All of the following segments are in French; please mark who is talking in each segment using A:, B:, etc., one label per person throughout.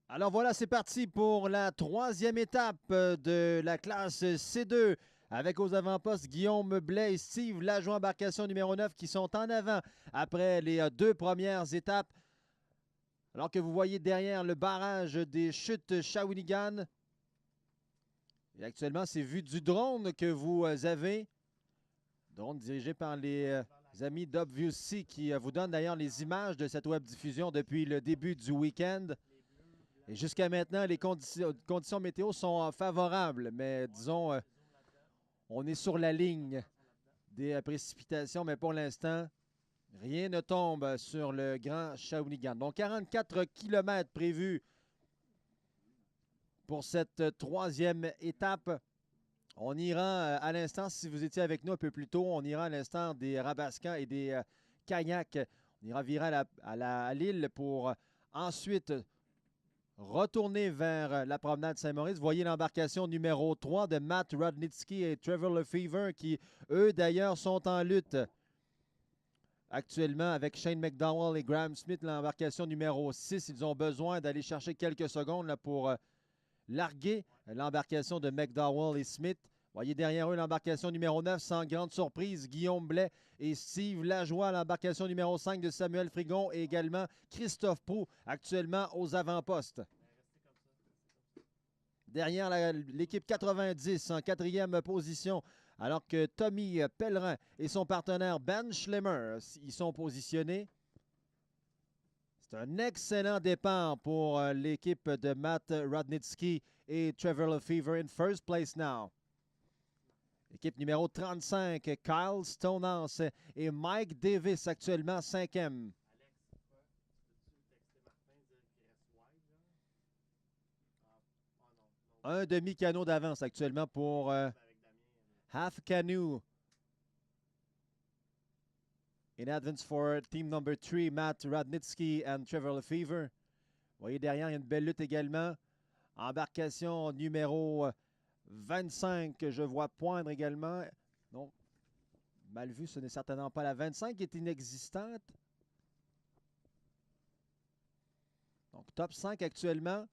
A: Alors voilà, c'est parti pour la troisième étape de la classe C2 avec aux avant-postes Guillaume Blais et Steve Lajoie, embarcation numéro 9 qui sont en avant après les deux premières étapes. Alors que vous voyez derrière le barrage des chutes Shawinigan. Et actuellement, c'est vu du drone que vous avez. Drone dirigé par les amis d'Obviously qui vous donnent d'ailleurs les images de cette web diffusion depuis le début du week-end. Et jusqu'à maintenant, les conditions météo sont favorables, mais disons, on est sur la ligne des précipitations, mais pour l'instant, rien ne tombe sur le Grand Shawinigan. Donc, 44 km prévus pour cette troisième étape. On ira à l'instant, si vous étiez avec nous un peu plus tôt, on ira à l'instant des Rabascans et des Cagnac. On ira virer à l'île pour ensuite retourner vers la promenade Saint-Maurice. Vous voyez l'embarcation numéro 3 de Matt Rodnitsky et Trevor Lefevre qui, eux, d'ailleurs, sont en lutte actuellement avec Shane McDowell et Graham Smith, l'embarcation numéro 6. Ils ont besoin d'aller chercher quelques secondes là, pour larguer l'embarcation de McDowell et Smith. Vous voyez derrière eux l'embarcation numéro 9, sans grande surprise, Guillaume Blais et Steve Lajoie, l'embarcation numéro 5 de Samuel Frigon et également Christophe Proulx, actuellement aux avant-postes. Derrière l'équipe 90 en quatrième position, alors que Tommy Pellerin et son partenaire Ben Schlemmer y sont positionnés. C'est un excellent départ pour l'équipe de Matt Rodnitsky et Trevor Lefevre in first place now. Équipe numéro 35, Kyle Stonehouse et Mike Davis actuellement cinquième. Un demi-canot d'avance actuellement pour Half Canoe. In advance for team number 3, Matt Radnitsky and Trevor Lefevre. Vous voyez derrière, il y a une belle lutte également. Embarcation numéro 25, que je vois poindre également. Non, mal vu, ce n'est certainement pas la 25 qui est inexistante. Donc, top 5 actuellement.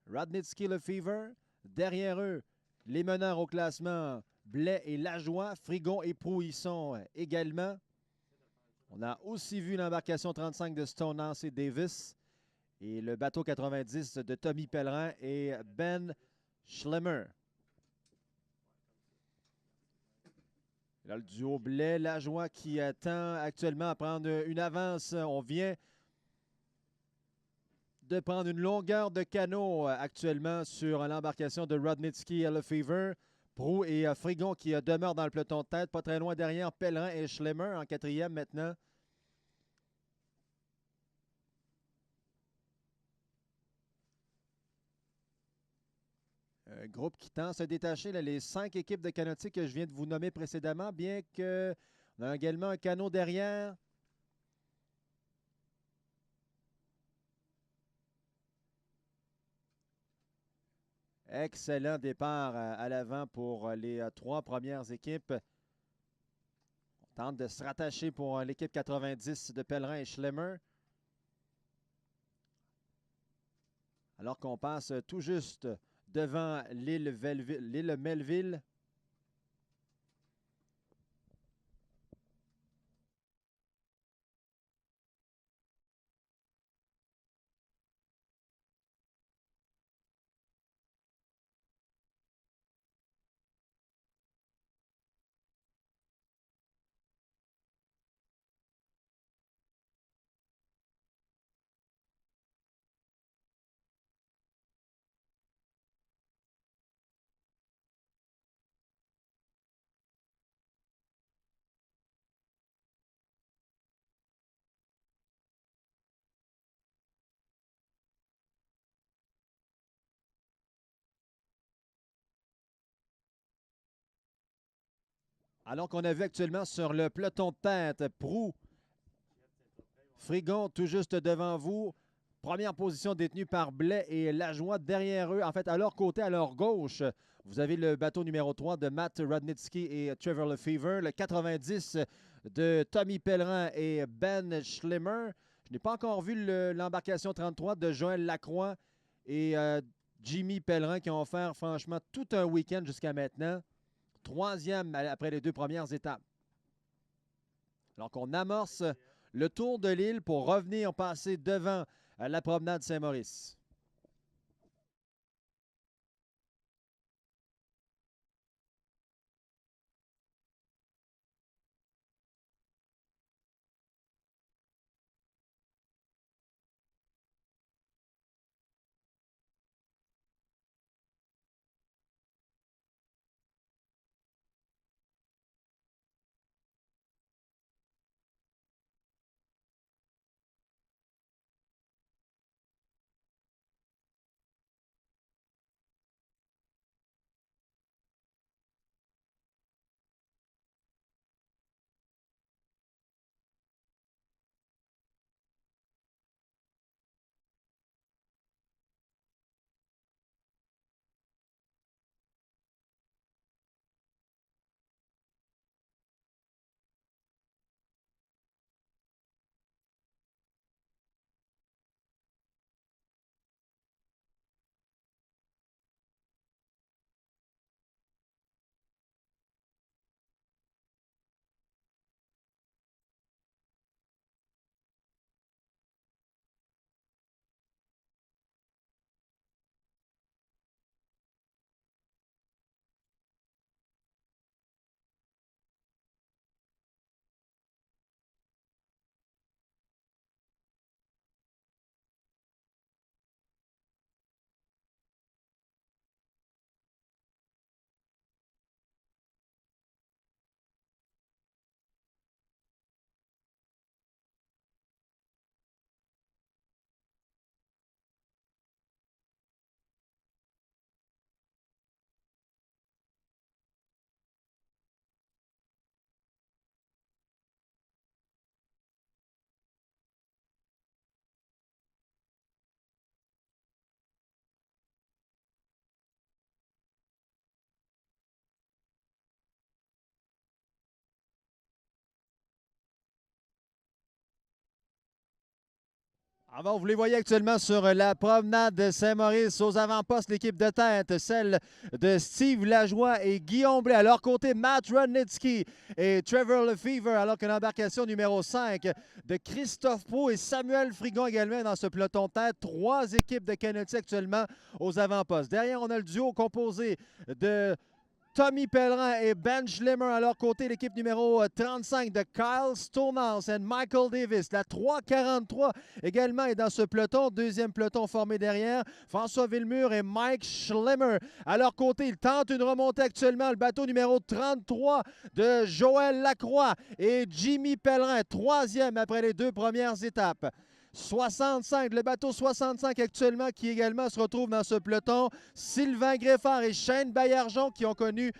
A: Radnitsky, Lefevre. Derrière eux, les meneurs au classement, Blais et Lajoie. Frigon et Proulx y sont également. On a aussi vu l'embarcation 35 de Stonehouse et Davis et le bateau 90 de Tommy Pellerin et Ben Schlemmer. Là, le duo Blais-Lajoie qui attend actuellement à prendre une avance. On vient de prendre une longueur de canot actuellement sur l'embarcation de Rodnitsky et Lefevre. Proulx et Frigon qui demeurent dans le peloton de tête, pas très loin derrière Pellerin et Schlemmer en quatrième maintenant. Un groupe qui tend à se détacher. Là, les 5 équipes de canotiers que je viens de vous nommer précédemment, bien qu'on a également un canot derrière. Excellent départ à l'avant pour les 3 premières équipes. On tente de se rattacher pour l'équipe 90 de Pellerin et Schlemmer. Alors qu'on passe tout juste devant l'île Melville. Alors qu'on a vu actuellement sur le peloton de tête, Proulx, Frigon tout juste devant vous. Première position détenue par Blais et Lajoie derrière eux. En fait, à leur côté, à leur gauche, vous avez le bateau numéro 3 de Matt Radnitsky et Trevor Lefevre. Le 90 de Tommy Pellerin et Ben Schlemmer. Je n'ai pas encore vu l'embarcation 33 de Joël Lacroix et Jimmy Pellerin qui ont offert franchement tout un week-end jusqu'à maintenant. Troisième après les deux premières étapes. Alors qu'on amorce le tour de l'île pour revenir passer devant la promenade Saint-Maurice. Alors, vous les voyez actuellement sur la promenade Saint-Maurice. Aux avant-postes, l'équipe de tête, celle de Steve Lajoie et Guillaume Blais. À leur côté, Matt Rudnitsky et Trevor Lefevre, alors que l'embarcation numéro 5 de Christophe Pau et Samuel Frigon également dans ce peloton de tête. Trois équipes de Kennedy actuellement aux avant-postes. Derrière, on a le duo composé de Tommy Pellerin et Ben Schlimmer à leur côté, l'équipe numéro 35 de Kyle Stonehouse et Michael Davis. La 343 également est dans ce peloton. Deuxième peloton formé derrière. François Villemur et Mike Schlimmer à leur côté. Ils tentent une remontée actuellement. Le bateau numéro 33 de Joël Lacroix et Jimmy Pellerin. Troisième après les deux premières étapes. 65, le bateau 65 actuellement qui également se retrouve dans ce peloton. Sylvain Greffard et Shane Baillargeon qui ont connu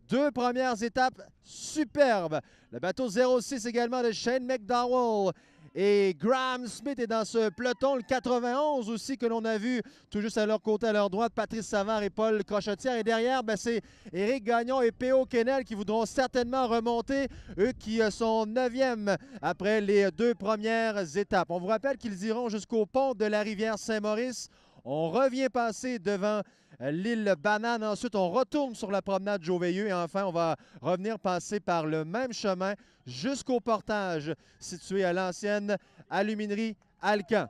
A: deux premières étapes superbes. Le bateau 06 également de Shane McDowell. Et Graham Smith est dans ce peloton, le 91 aussi que l'on a vu tout juste à leur côté, à leur droite, Patrice Savard et Paul Crochetière. Et derrière, c'est Éric Gagnon et P.O. Kennel qui voudront certainement remonter, eux qui sont 9e après les deux premières étapes. On vous rappelle qu'ils iront jusqu'au pont de la rivière Saint-Maurice. On revient passer devant l'île Banane. Ensuite, on retourne sur la promenade Joveilleux. Et enfin, on va revenir passer par le même chemin jusqu'au portage situé à l'ancienne aluminerie Alcan.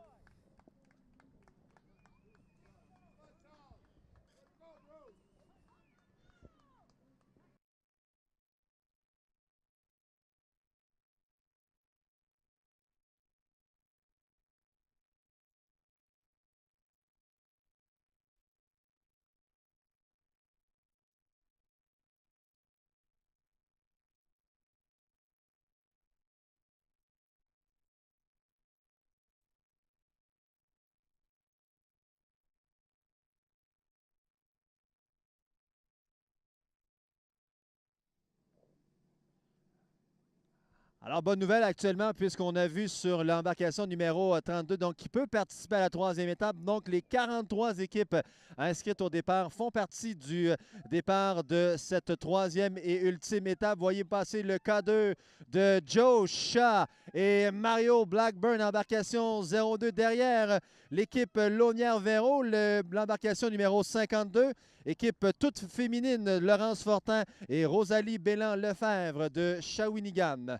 A: Alors, bonne nouvelle actuellement, puisqu'on a vu sur l'embarcation numéro 32, donc qui peut participer à la troisième étape. Donc, les 43 équipes inscrites au départ font partie du départ de cette troisième et ultime étape. Voyez passer le K2 de Joe Shaw et Mario Blackburn, embarcation 02 derrière l'équipe Launière-Véro, l'embarcation numéro 52. Équipe toute féminine, Laurence Fortin et Rosalie Bélan-Lefebvre de Shawinigan.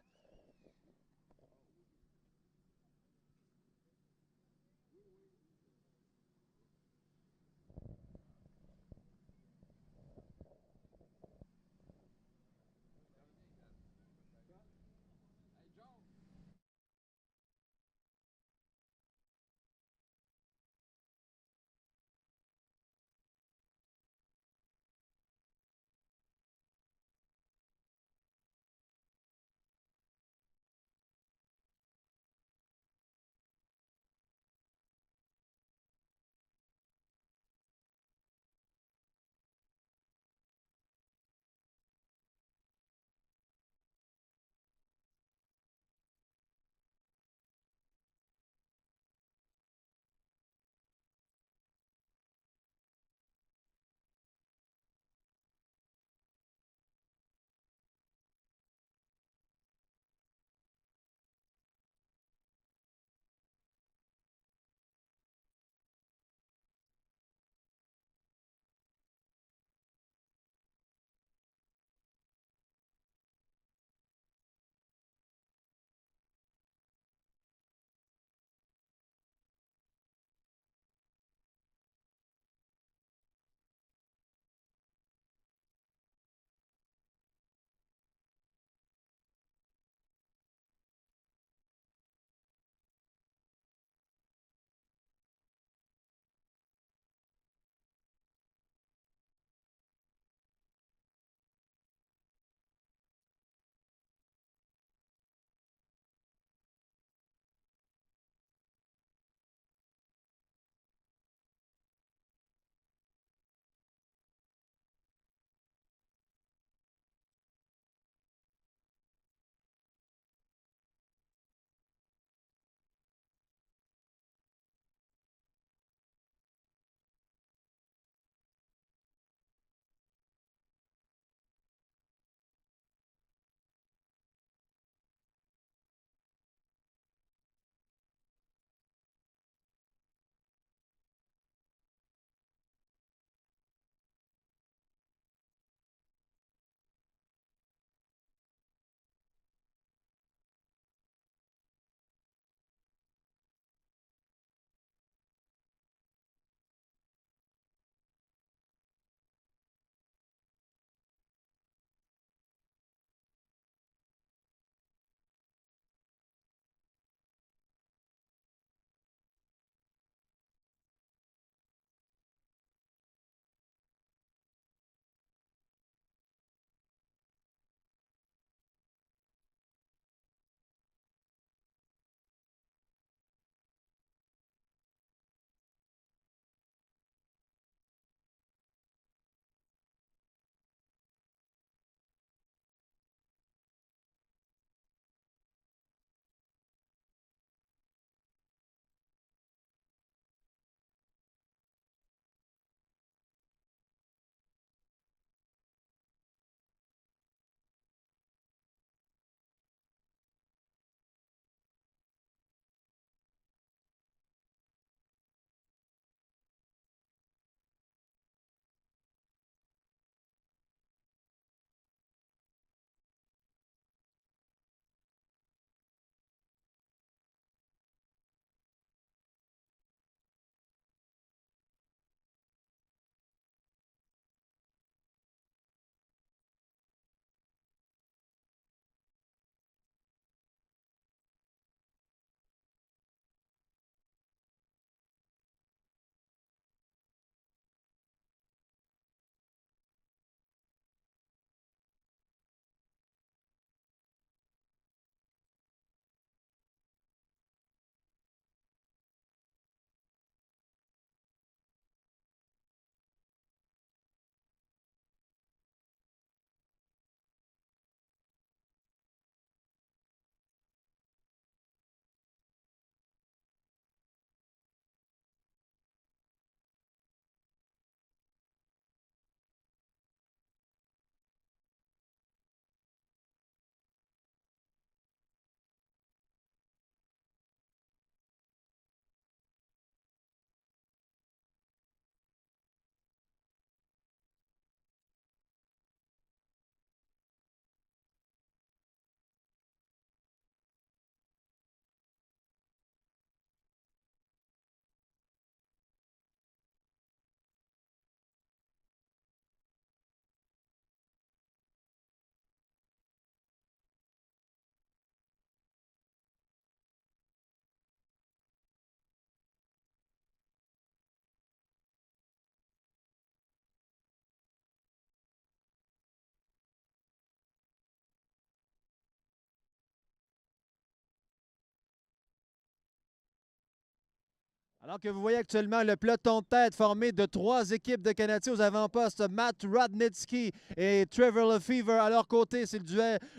A: Alors que vous voyez actuellement le peloton de tête formé de 3 équipes de Canadiens aux avant-postes, Matt Radnitsky et Trevor Lefevre. À leur côté, c'est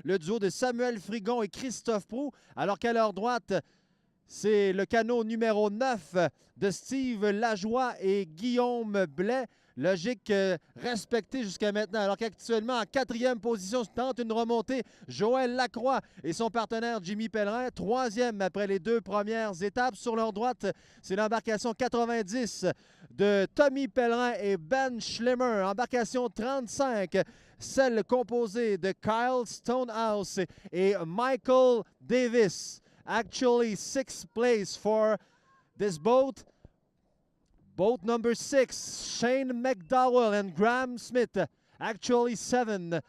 A: le duo de Samuel Frigon et Christophe Proulx. Alors qu'à leur droite, c'est le canot numéro 9 de Steve Lajoie et Guillaume Blais. Logique respectée jusqu'à maintenant. Alors qu'actuellement, en 4e position, tente une remontée, Joël Lacroix et son partenaire Jimmy Pellerin. 3e après les 2 premières étapes. Sur leur droite, c'est l'embarcation 90 de Tommy Pellerin et Ben Schlemmer. Embarcation 35, celle composée de Kyle Stonehouse et Michael Davis. Actually, 6th place for this boat. Boat number 6, Shane McDowell and Graham Smith. Actually 7.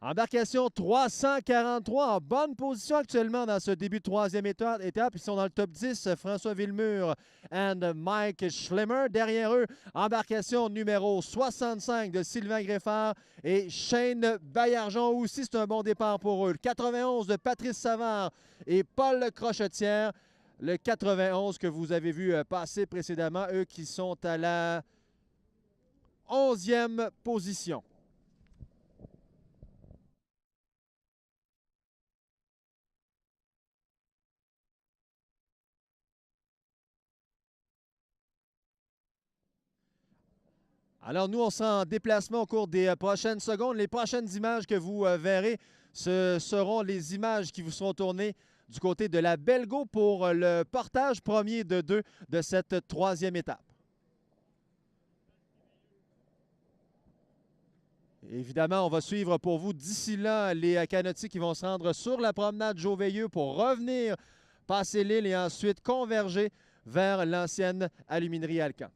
A: Embarcation 343 en bonne position actuellement dans ce début de 3e étape. Ils sont dans le top 10. François Villemur et Mike Schlemmer. Derrière eux, embarcation numéro 65 de Sylvain Greffard et Shane Baillargeon aussi. C'est un bon départ pour eux. Le 91 de Patrice Savard et Paul Crochetière. Le 91 que vous avez vu passer précédemment, eux qui sont à la 11e position. Alors nous, on sera en déplacement au cours des prochaines secondes. Les prochaines images que vous verrez, ce seront les images qui vous seront tournées du côté de la Belgo pour le portage premier de 2 de cette 3e étape. Évidemment, on va suivre pour vous d'ici là les canotiers qui vont se rendre sur la promenade Joveilleux pour revenir passer l'île et ensuite converger vers l'ancienne aluminerie Alcan.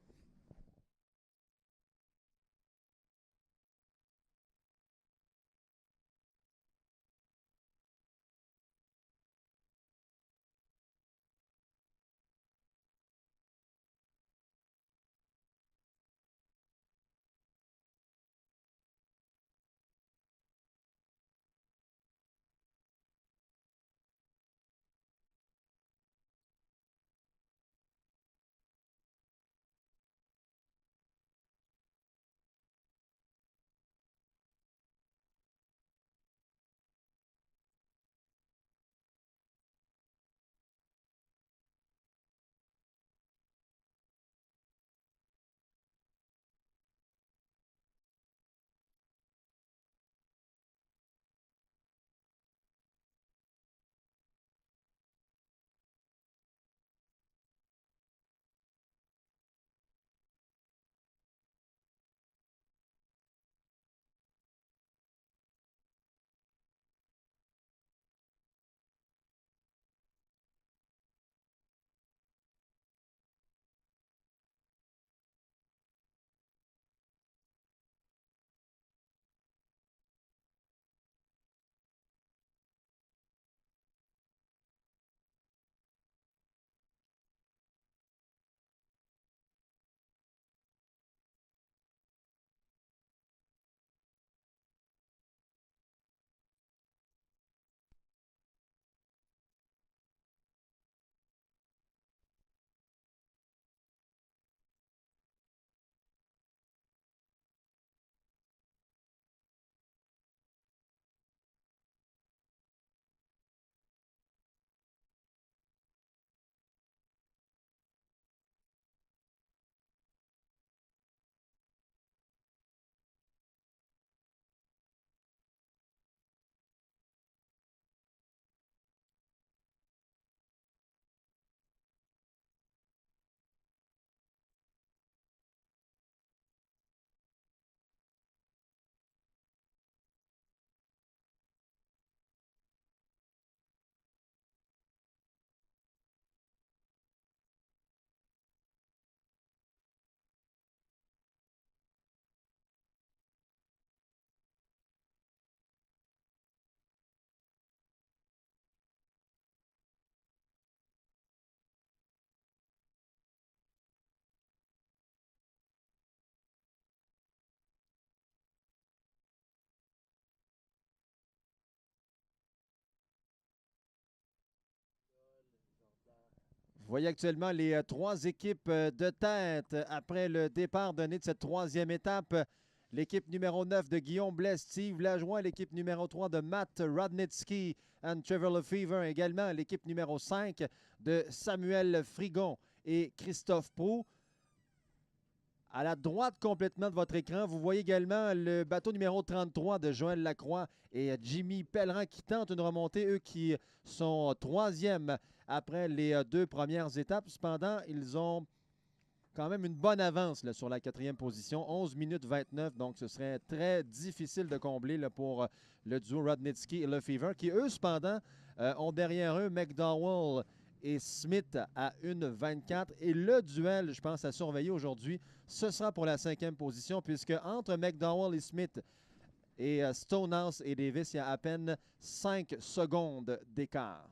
A: Vous voyez actuellement les trois équipes de tête après le départ donné de cette troisième étape. L'équipe numéro 9 de Guillaume Blais, Steve Lajoie. L'équipe numéro 3 de Matt Rodnitsky and Trevor Lefevre. Également l'équipe numéro 5 de Samuel Frigon et Christophe Proulx. À la droite complètement de votre écran, vous voyez également le bateau numéro 33 de Joël Lacroix et Jimmy Pellerin qui tentent une remontée, eux qui sont troisième après les deux premières étapes. Cependant, ils ont quand même une bonne avance là, sur la quatrième position, 11 minutes 29, donc ce serait très difficile de combler là, pour le duo Rodnitsky et Lefevre, qui eux, cependant, ont derrière eux McDowell et Smith à 1,24. Et le duel, je pense, à surveiller aujourd'hui, ce sera pour la cinquième position, puisque entre McDowell et Smith et Stonehouse et Davis, il y a à peine 5 secondes d'écart.